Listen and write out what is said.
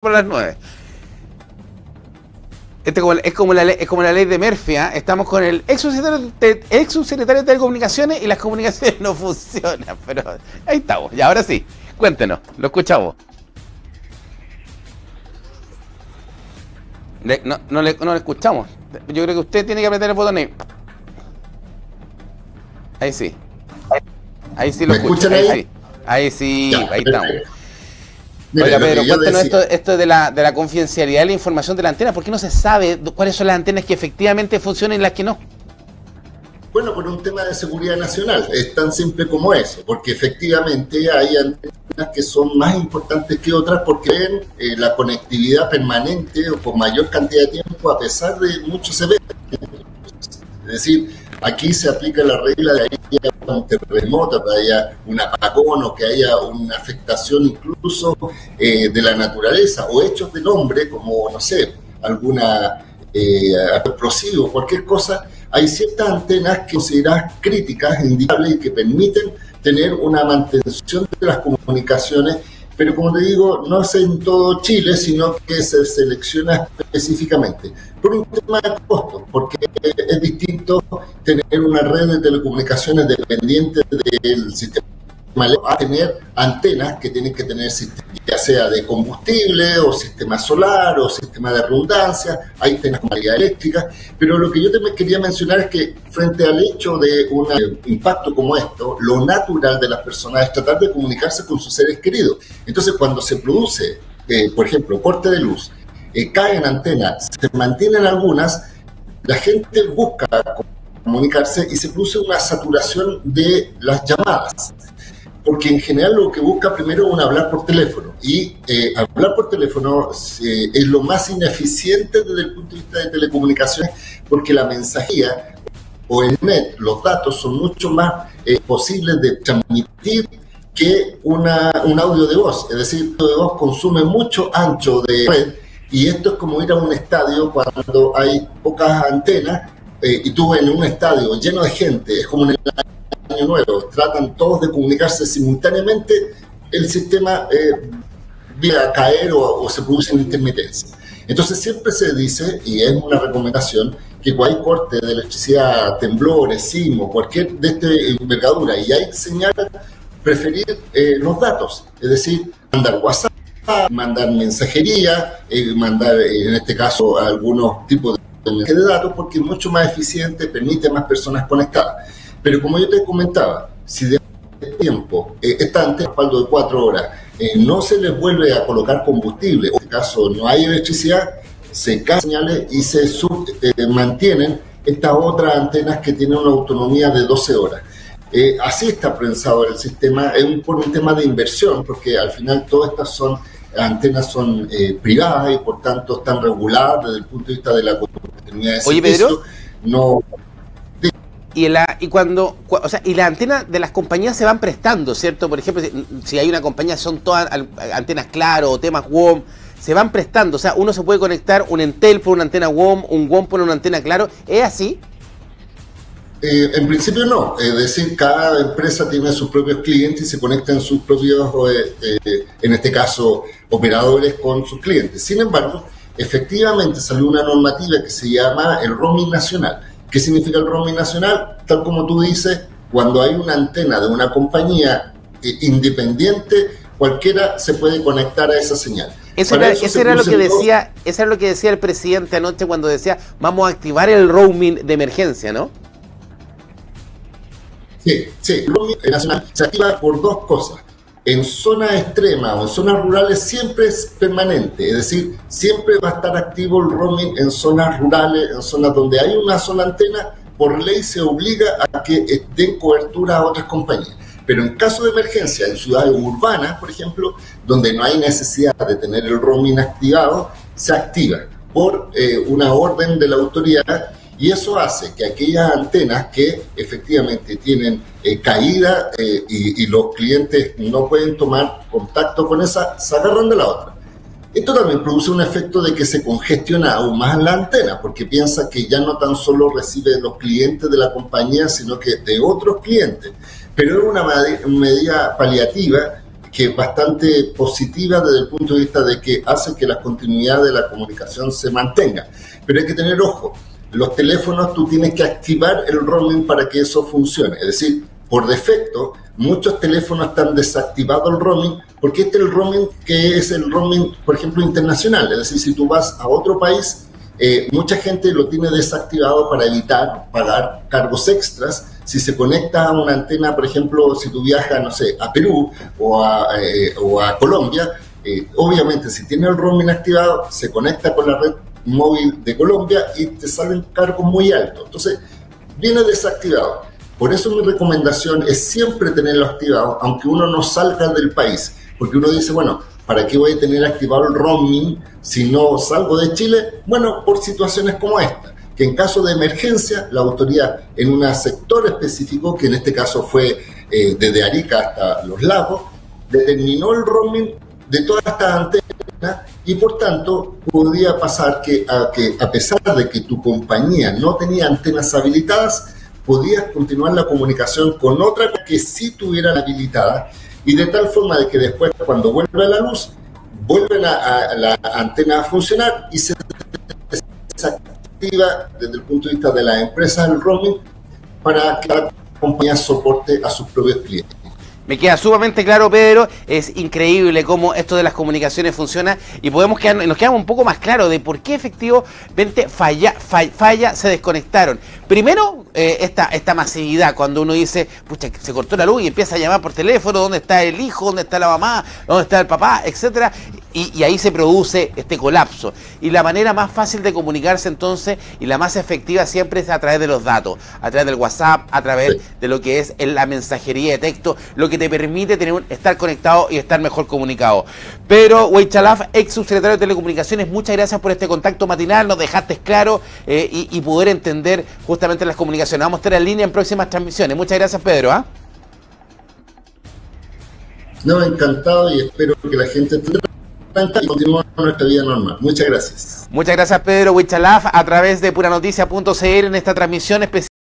por las 9. Es como la ley de Murphy, ¿eh? Estamos con el ex subsecretario de Telecomunicaciones y las comunicaciones no funcionan, pero ahí estamos. Y ahora sí, cuéntenos, lo escuchamos. No le escuchamos. Yo creo que usted tiene que apretar el botón ahí. Ahí sí. Ahí sí lo escuchan. Ahí sí, ya, ahí estamos. Oiga, Pedro, cuéntanos esto de la confidencialidad de la información de la antena. ¿Por qué no se sabe cuáles son las antenas que efectivamente funcionan y las que no? Bueno, por un tema de seguridad nacional, es tan simple como eso, porque efectivamente hay antenas que son más importantes que otras porque ven la conectividad permanente o con mayor cantidad de tiempo a pesar de muchos eventos. Es decir, aquí se aplica la regla de que haya un terremoto, que haya un apagón o que haya una afectación incluso de la naturaleza o hechos del hombre, como, no sé, alguna explosivo, cualquier cosa. Hay ciertas antenas que consideradas críticas, indicables y que permiten tener una mantención de las comunicaciones, pero como te digo, no es en todo Chile, sino que se selecciona específicamente por un tema de costos, porque es distinto tener una red de telecomunicaciones dependiente del sistema a tener antenas que tienen que tener sistema, ya sea de combustible o sistema solar o sistema de redundancia, hay antenas con calidad eléctrica, pero lo que yo te quería mencionar es que frente al hecho de un impacto como esto, lo natural de las personas es tratar de comunicarse con sus seres queridos. Entonces cuando se produce, por ejemplo, corte de luz, caen antenas, se mantienen algunas, la gente busca comunicarse y se produce una saturación de las llamadas. Porque en general lo que busca primero es hablar por teléfono y hablar por teléfono es lo más ineficiente desde el punto de vista de telecomunicaciones porque la mensajería o el net, los datos son mucho más posibles de transmitir que un audio de voz, es decir, el audio de voz consume mucho ancho de red y esto es como ir a un estadio cuando hay pocas antenas y tú en un estadio lleno de gente, es como en el Año Nuevo, tratan todos de comunicarse simultáneamente, el sistema va a caer o se produce intermitencia. Entonces siempre se dice, y es una recomendación, que cuando hay corte de electricidad, temblores, sismos, cualquier de esta envergadura, y hay señal, preferir los datos, es decir, mandar WhatsApp, mandar mensajería, mandar en este caso algunos tipos de datos, porque es mucho más eficiente, permite más personas conectadas. Pero como yo te comentaba, si de tiempo esta antena respaldo de 4 horas no se les vuelve a colocar combustible, o en este caso no hay electricidad, se caen señales y se mantienen estas otras antenas que tienen una autonomía de 12 horas. Así está pensado el sistema, por un tema de inversión, porque al final todas estas antenas son privadas y por tanto están reguladas desde el punto de vista de la continuidad de servicio. Pedro, no. Y las antenas de las compañías se van prestando, ¿cierto? Por ejemplo, si hay una compañía, son todas antenas Claro o temas WOM, se van prestando. O sea, uno se puede conectar un Entel por una antena WOM, un WOM por una antena Claro. ¿Es así? En principio no. Es decir, cada empresa tiene sus propios clientes y se conectan sus propios, en este caso, operadores con sus clientes. Sin embargo, efectivamente salió una normativa que se llama el roaming nacional. ¿Qué significa el roaming nacional? Tal como tú dices, cuando hay una antena de una compañía independiente, cualquiera se puede conectar a esa señal. Eso era lo que decía el presidente anoche cuando decía, vamos a activar el roaming de emergencia, ¿no? Sí, el roaming nacional se activa por dos cosas. En zonas extremas o en zonas rurales siempre es permanente, es decir, siempre va a estar activo el roaming en zonas rurales, en zonas donde hay una sola antena, por ley se obliga a que den cobertura a otras compañías. Pero en caso de emergencia, en ciudades urbanas, por ejemplo, donde no hay necesidad de tener el roaming activado, se activa por una orden de la autoridad. Y eso hace que aquellas antenas que efectivamente tienen caída y los clientes no pueden tomar contacto con esa, se agarran de la otra. Esto también produce un efecto de que se congestiona aún más la antena, porque piensa que ya no tan solo recibe de los clientes de la compañía, sino que de otros clientes. Pero es una medida paliativa que es bastante positiva desde el punto de vista de que hace que la continuidad de la comunicación se mantenga. Pero hay que tener ojo, los teléfonos tú tienes que activar el roaming para que eso funcione. Es decir, por defecto, muchos teléfonos están desactivados el roaming, porque este es el roaming que es el roaming, por ejemplo, internacional. Es decir, si tú vas a otro país, mucha gente lo tiene desactivado para evitar pagar cargos extras. Si se conecta a una antena, por ejemplo, si tú viajas, no sé, a Perú o a Colombia, obviamente si tiene el roaming activado, se conecta con la red móvil de Colombia y te salen cargos muy altos. Entonces, viene desactivado. Por eso mi recomendación es siempre tenerlo activado, aunque uno no salga del país. Porque uno dice, bueno, ¿para qué voy a tener activado el roaming si no salgo de Chile? Bueno, por situaciones como esta, que en caso de emergencia, la autoridad en un sector específico, que en este caso fue desde Arica hasta Los Lagos, determinó el roaming de todas estas antenas y por tanto podía pasar que a pesar de que tu compañía no tenía antenas habilitadas, podías continuar la comunicación con otra que sí tuvieran habilitada, y de tal forma de que después, cuando vuelve la luz, vuelven a la antena a funcionar y se desactiva desde el punto de vista de las empresas el roaming para que la compañía soporte a sus propios clientes. Me queda sumamente claro, Pedro. Es increíble cómo esto de las comunicaciones funciona y nos quedamos un poco más claros de por qué efectivamente falla, se desconectaron. Primero, esta masividad, cuando uno dice, pucha, se cortó la luz y empieza a llamar por teléfono, ¿dónde está el hijo? ¿Dónde está la mamá? ¿Dónde está el papá? Etcétera. Y ahí se produce este colapso. Y la manera más fácil de comunicarse entonces y la más efectiva siempre es a través de los datos, a través del WhatsApp, a través de lo que es la mensajería de texto, lo que te permite estar conectado y estar mejor comunicado. Pedro Huichalaf, ex subsecretario de Telecomunicaciones, muchas gracias por este contacto matinal, nos dejaste claro y poder entender justamente las comunicaciones. Vamos a estar en línea en próximas transmisiones. Muchas gracias, Pedro. No, encantado y espero que la gente y continuemos nuestra vida normal. Muchas gracias. Muchas gracias, Pedro Huichalaf, a través de puranoticias.cl en esta transmisión especial.